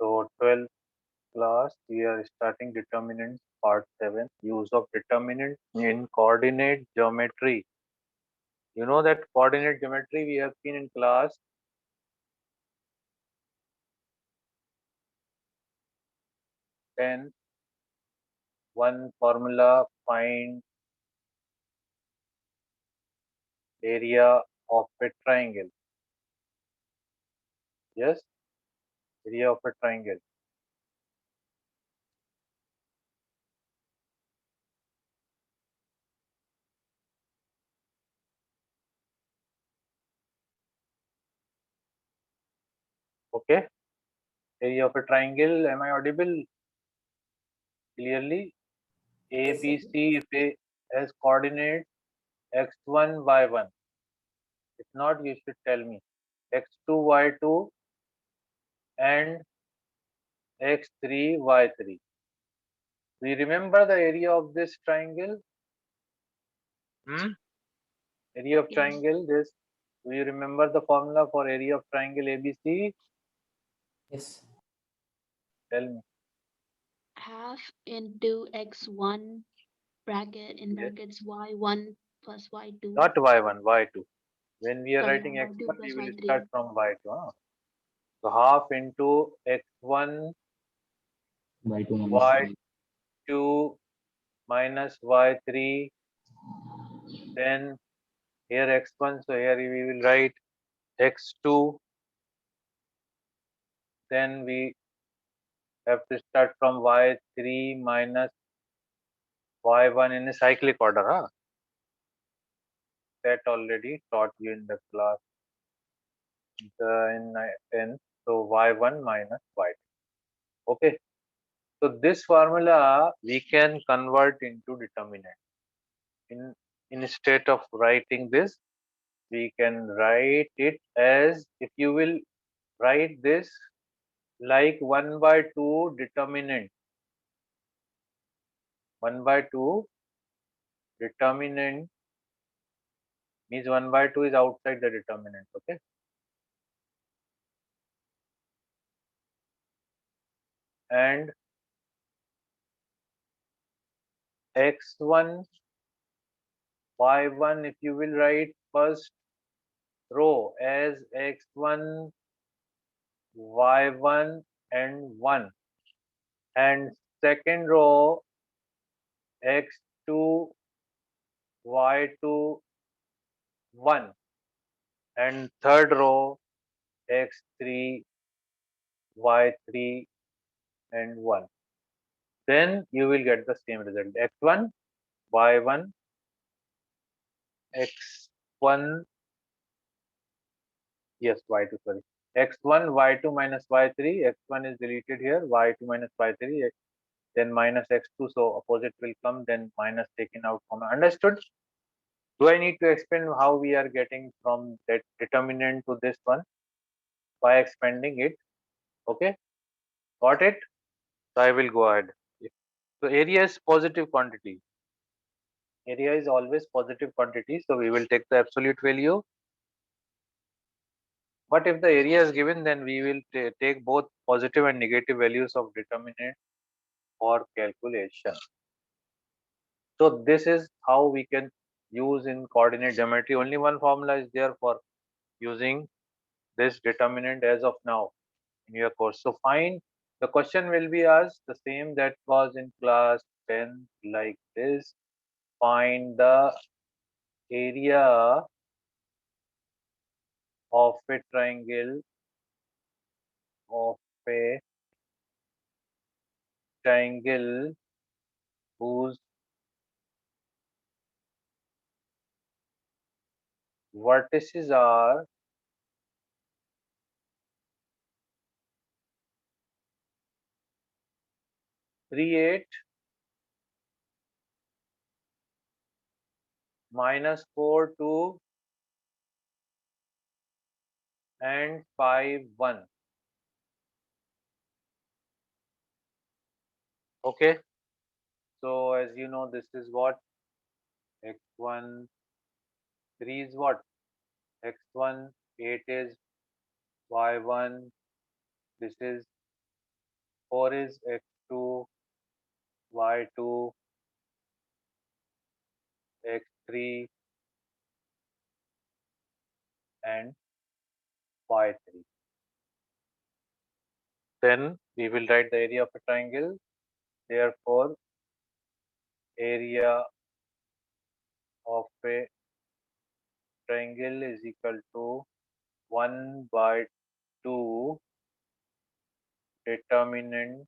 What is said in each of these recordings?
So 12th class, we are starting determinants part 7, use of determinant in coordinate geometry. You know that coordinate geometry we have seen in class 10, one formula, find area of a triangle. Yes, area of a triangle. Okay, area of a triangle. Am I audible clearly? A, Yes, sir. B, C, if A has coordinates x1, y1. If not, you should tell me x2, y2 and x3, y3. We remember the area of this triangle? Hmm? Area of Yes. triangle, this. Do you remember the formula for area of triangle ABC? Yes. Tell me. Half into x1 bracket in Yes. brackets y1 plus y2. Not y1, y2. When we are Sorry, writing y2 x1, we plus will start y3. from y2. Huh? So half into x1, y2 minus y2 minus y3. Then here x1, so here we will write x2. Then we have to start from y3 minus y1 in a cyclic order. Huh? That already taught you in the class in 10th. So y1 minus y2. Okay. So this formula we can convert into determinant. In instead of writing this, we can write it as, if you will write this like 1 by 2 determinant. 1 by 2 determinant means 1 by 2 is outside the determinant. Okay. And x1, y1, if you will write first row as x1, y1 and 1, and second row x2, y2, 1, and third row x3, y3 and 1. Then you will get the same result, x1, y1, x1, yes, y2, sorry, x1, y2 minus y3, x1 is deleted here, y2 minus y3, then minus x2, so opposite will come, then minus taken out from. Understood? Do I need to explain how we are getting from that determinant to this one by expanding it? Okay, got it? So I will go ahead. So area is positive quantity. Area is always positive quantity, so we will take the absolute value. But if the area is given, then we will take both positive and negative values of determinant for calculation. So this is how we can use in coordinate geometry. Only one formula is there for using this determinant as of now in your course. So find, the question will be asked the same that was in class 10, like this. Find the area of a triangle, of a triangle whose vertices are 3, 8, minus 4, 2 and 5, 1. Okay. So as you know, this is what x1, 3 is what x1, 8 is y1, this is 4 is x2, y2, x3, and y3. Then we will write the area of a triangle. Therefore, area of a triangle is equal to 1 by 2 determinant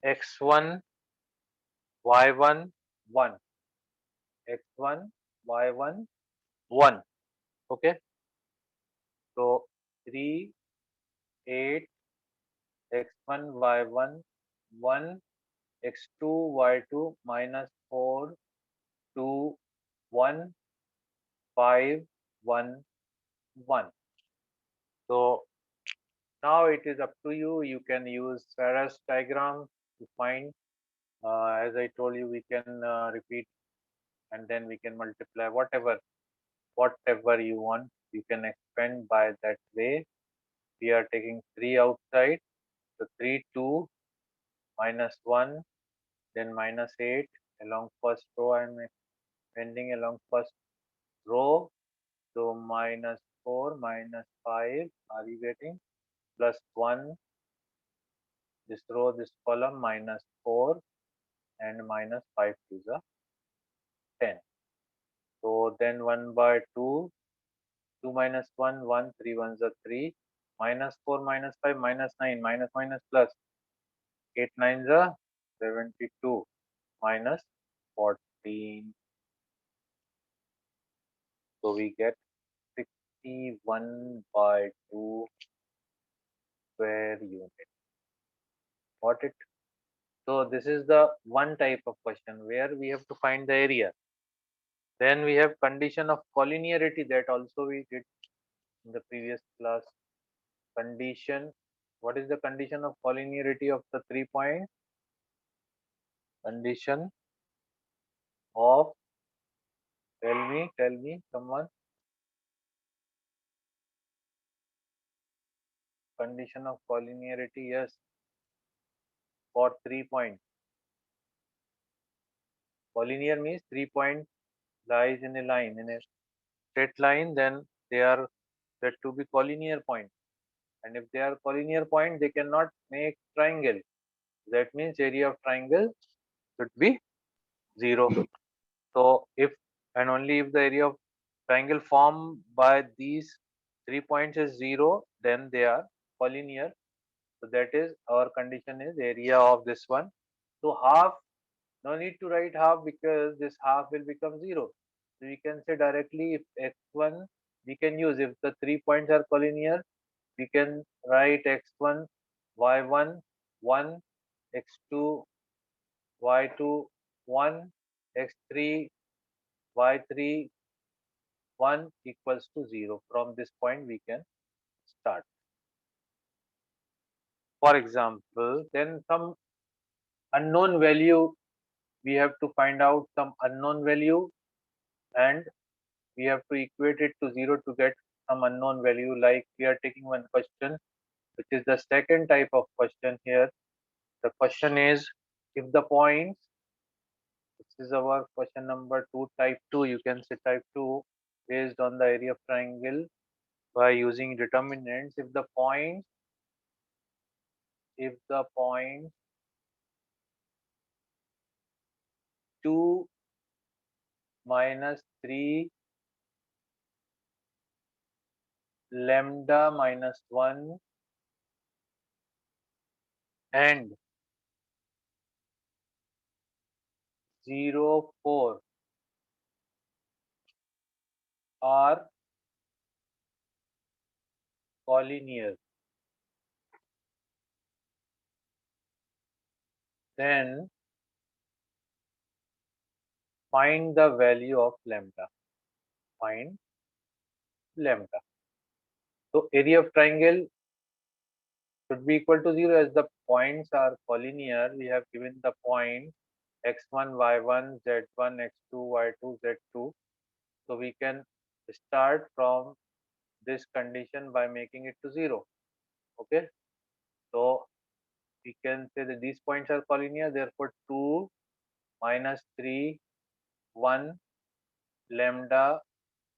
x1, y1, 1. x1, y1, 1. Okay. So 3, 8, x1, y1, 1, x2, y2, minus 4, 2, 1, 5, 1, 1. So now it is up to you. You can use Sarah's diagram to find. As I told you, we can repeat and then we can multiply whatever you want. You can expand by that way. We are taking 3 outside. So 3, 2, minus 1, then minus 8 along first row. I am expanding along first row. So minus 4, minus 5. Are you getting? Plus 1. This row, this column, minus 4 and minus 5 to the 10. So then 1 by 2, 2 minus 1, 1, 3 ones are 3, minus 4, minus 5, minus 9, minus minus plus, 8 nines are 72, minus 14. So we get 61 by 2 square unit. Got it? So this is the one type of question where we have to find the area. Then we have condition of collinearity, that also we did in the previous class. Condition, what is the condition of collinearity of the 3 points? Condition of, tell me someone. Condition of collinearity, yes, for 3 points. Collinear means 3 points lies in a line, in a straight line, then they are said to be collinear points. And if they are collinear point, they cannot make triangle. That means area of triangle should be 0. So if and only if the area of triangle formed by these 3 points is 0, then they are collinear. So that is our condition is area of this one. So half, no need to write half because this half will become 0. So we can say directly if x1, we can use, if the 3 points are collinear, we can write x1, y1, 1, x2, y2, 1, x3, y3, 1 equals to 0. From this point we can start. For example, then some unknown value, we have to find out some unknown value and we have to equate it to 0 to get some unknown value. Like we are taking one question, which is the second type of question here. The question is, if the points, this is our question number 2, type 2, you can say type 2, based on the area of triangle by using determinants. If the points 2 minus 3 lambda minus 1 and 0, 4 are collinear, then find the value of lambda. Find lambda. So area of triangle should be equal to 0 as the points are collinear. We have given the point x1, y1, z1, x2, y2, z2. So we can start from this condition by making it to 0. Okay, so we can say that these points are collinear, therefore 2 minus 3 1 lambda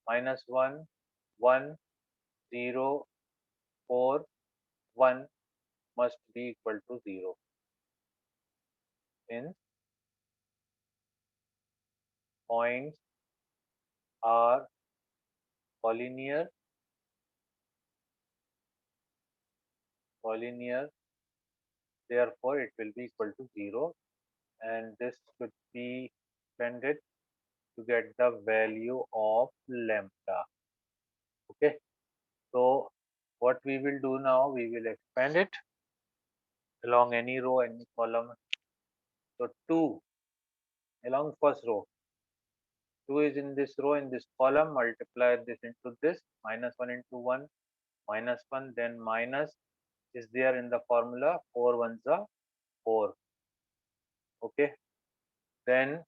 minus 1 1 0 4 1 must be equal to 0. Since points are collinear, therefore it will be equal to 0, and this should be expanded to get the value of lambda. Okay, so what we will do now, we will expand it along any row, any column. So 2 along first row, 2 is in this row, in this column, multiply this into this, minus 1 into 1, minus 1, then minus is there in the formula, 4 ones are 4. Okay, then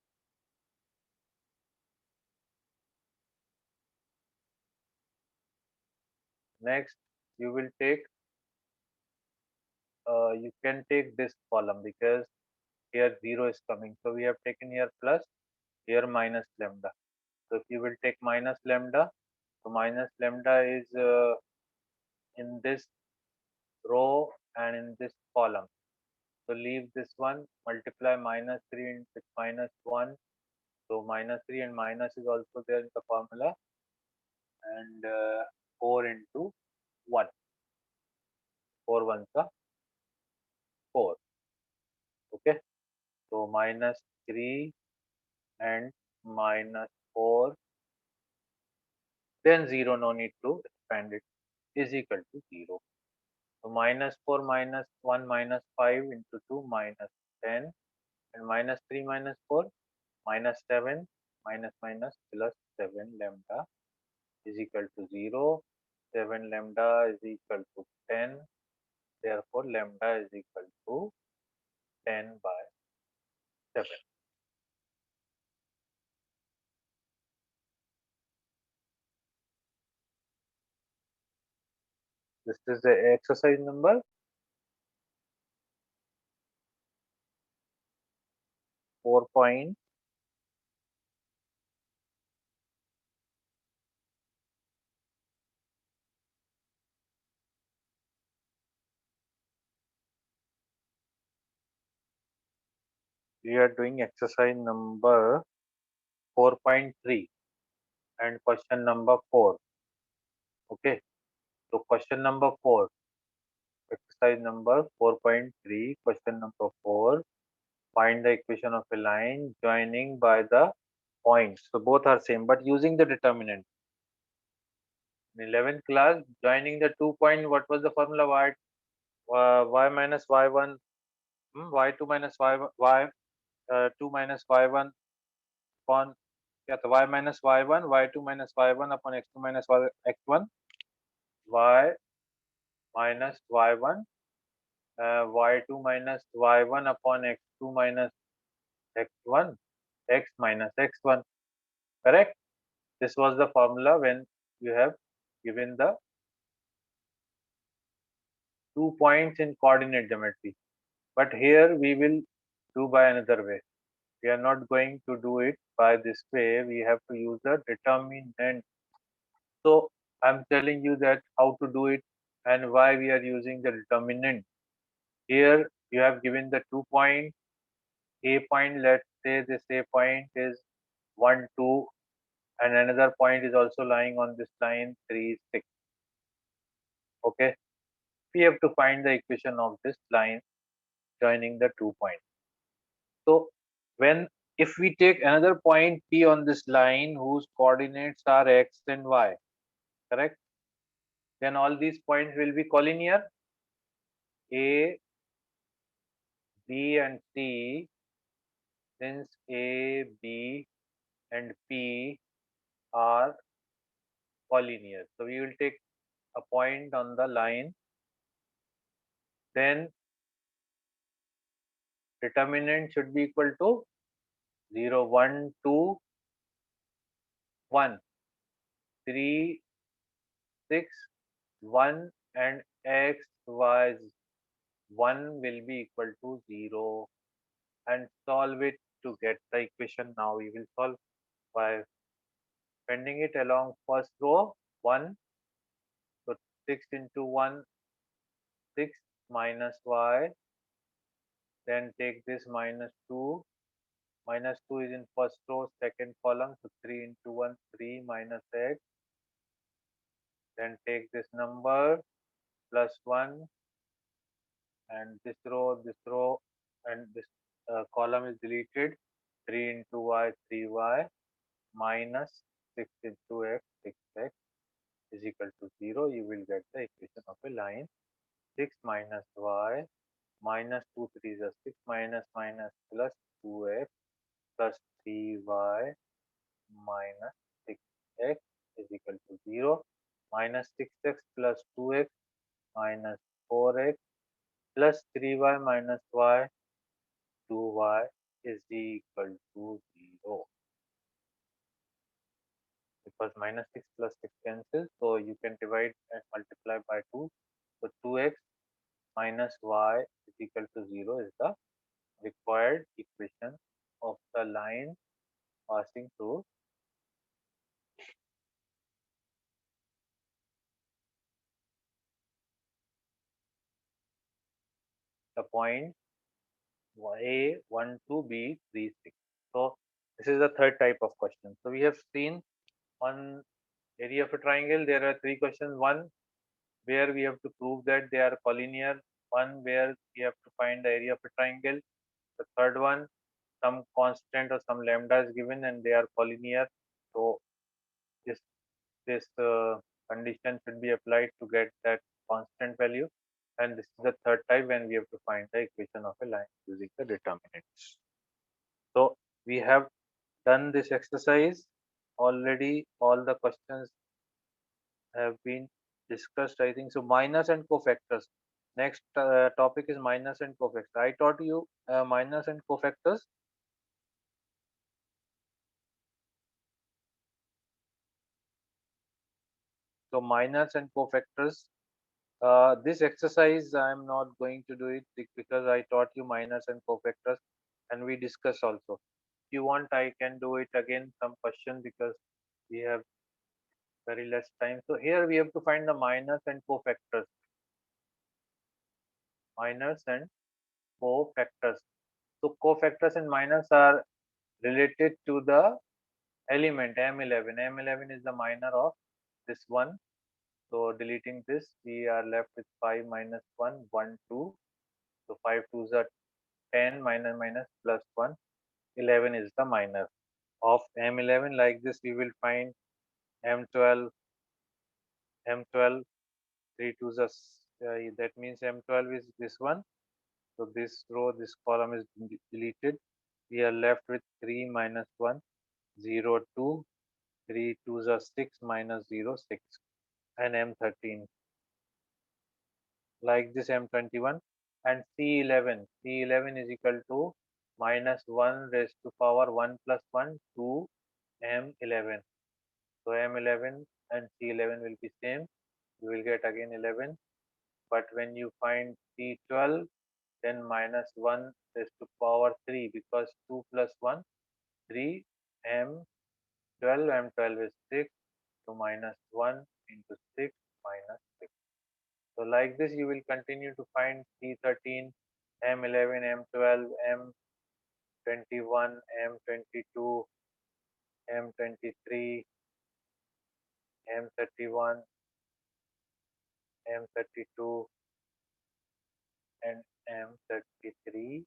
next you will take, you can take this column because here 0 is coming. So we have taken here plus, here minus lambda. So if you will take minus lambda, so minus lambda is in this row and in this column. So leave this one, multiply minus 3 with minus 1. So minus 3 and minus is also there in the formula, and 4 into 1. 4 ones are 4. Okay, so minus 3 and minus 4, then 0, no need to expand it, is equal to 0. So minus 4 minus 1 minus 5 into 2 minus 10, and minus 3 minus 4 minus 7, minus minus plus 7 lambda is equal to 0. 7 lambda is equal to 10. Therefore, lambda is equal to 10 by 7. This is the exercise number 4. We are doing exercise number 4.3 and question number 4. Okay, so question number 4, exercise number 4.3, question number 4. Find the equation of a line joining by the points. So both are same, but using the determinant. In 11th class, joining the 2 point, what was the formula? Y minus y1, y2 minus y2 minus y1 upon, yeah, so y minus y1, y2 minus y1 upon x2 minus x1, y minus y1, y2 minus y1 upon x2 minus x1, x minus x1. Correct? This was the formula when you have given the 2 points in coordinate geometry. But here we will do by another way. We are not going to do it by this way. We have to use the determinant. So I'm telling you that how to do it and why we are using the determinant. Here you have given the 2 points. A point, let's say this A point is 1, 2, and another point is also lying on this line 3, 6. Okay, we have to find the equation of this line joining the 2 points. So when, if we take another point P on this line whose coordinates are x and y, correct? Then all these points will be collinear. A, B and C, since A, B and P are collinear. So we will take a point on the line, then determinant should be equal to 0, 1, 2, 1. 3, 6, 1 and x, y, 1 will be equal to 0 and solve it to get the equation. Now we will solve by bending it along first row 1. So 6 into 1, 6 minus y. Then take this minus 2. Minus 2 is in first row, second column. So 3 into 1, 3 minus x. Then take this number plus 1 and this row and this column is deleted. 3 into y, 3y minus 6 into x, 6x is equal to 0. You will get the equation of a line. 6 minus y minus 2 3 is 6 minus minus plus 2x plus 3y minus 6x is equal to 0. Minus 6x plus 2x minus 4x plus 3y minus y, 2y is equal to 0. Because minus 6 plus 6 cancels, so you can divide and multiply by 2. So 2x minus y is equal to 0 is the required equation of the line passing through the point A 1 2 B 3 6. So this is the third type of question. So we have seen on area of a triangle there are three questions. One where we have to prove that they are collinear. One where we have to find the area of a triangle. The third one, some constant or some lambda is given and they are collinear. So this condition should be applied to get that constant value. And this is the third type when we have to find the equation of a line using the determinants. So we have done this exercise already. All the questions have been discussed, I think. So minus and cofactors. Next topic is minus and cofactors. I taught you minus and cofactors. So minus and cofactors. This exercise I am not going to do it because I taught you minus and cofactors and we discussed also. If you want, I can do it again, some question, because we have very less time. So here we have to find the minus and cofactors. Minus and cofactors. So cofactors and minus are related to the element M11. M11 is the minor of this one. So deleting this, we are left with 5 minus 1, 1, 2. So 5 2s are 10 minus minus plus 1. 11 is the minor of M11. Like this, we will find M12, M12, 3 2s are, that means M12 is this one. So this row, this column is deleted. We are left with 3 minus 1, 0, 2. 3 2s are 6 minus 0, 6. And M13. Like this M21 and C11. C11 is equal to minus 1 raised to power 1 plus 1 to M11. So M11 and C11 will be same. You will get again 11. But when you find C12, then minus 1 raised to power 3 because 2 plus 1, 3. M12, M12 is 6. So minus 1 into 6 minus 6. So like this, you will continue to find C13, M11, M12, M21, M22, M23, M31, M32, and M33.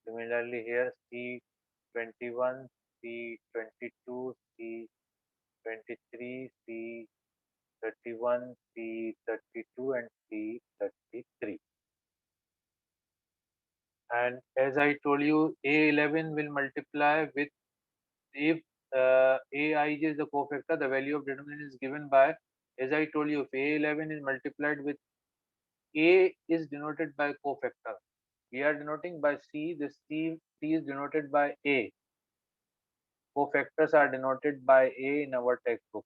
Similarly here C21, C22, C23, C31, C32, and C33. And as I told you, A11 will multiply with, if Aij is the cofactor, the value of determinant is given by, as I told you, if A11 is multiplied with, A is denoted by cofactor. We are denoting by C, this C is denoted by A. Cofactors are denoted by A in our textbook.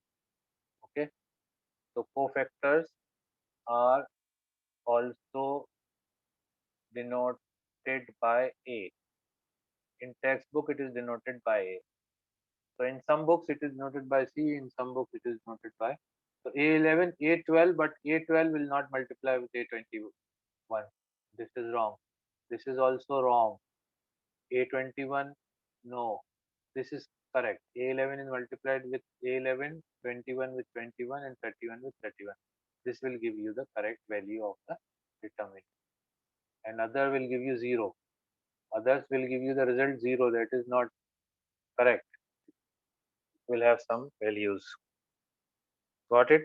it is denoted by A. So in some books it is noted by C, in some books it is noted by. So A11, A12, but A12 will not multiply with A21. This is wrong. This is also wrong. A21, no. This is correct. A11 is multiplied with A11, 21 with 21, and 31 with 31. This will give you the correct value of the determinant. And other will give you 0. Others will give you the result 0. That is not correct. Will have some values. Got it?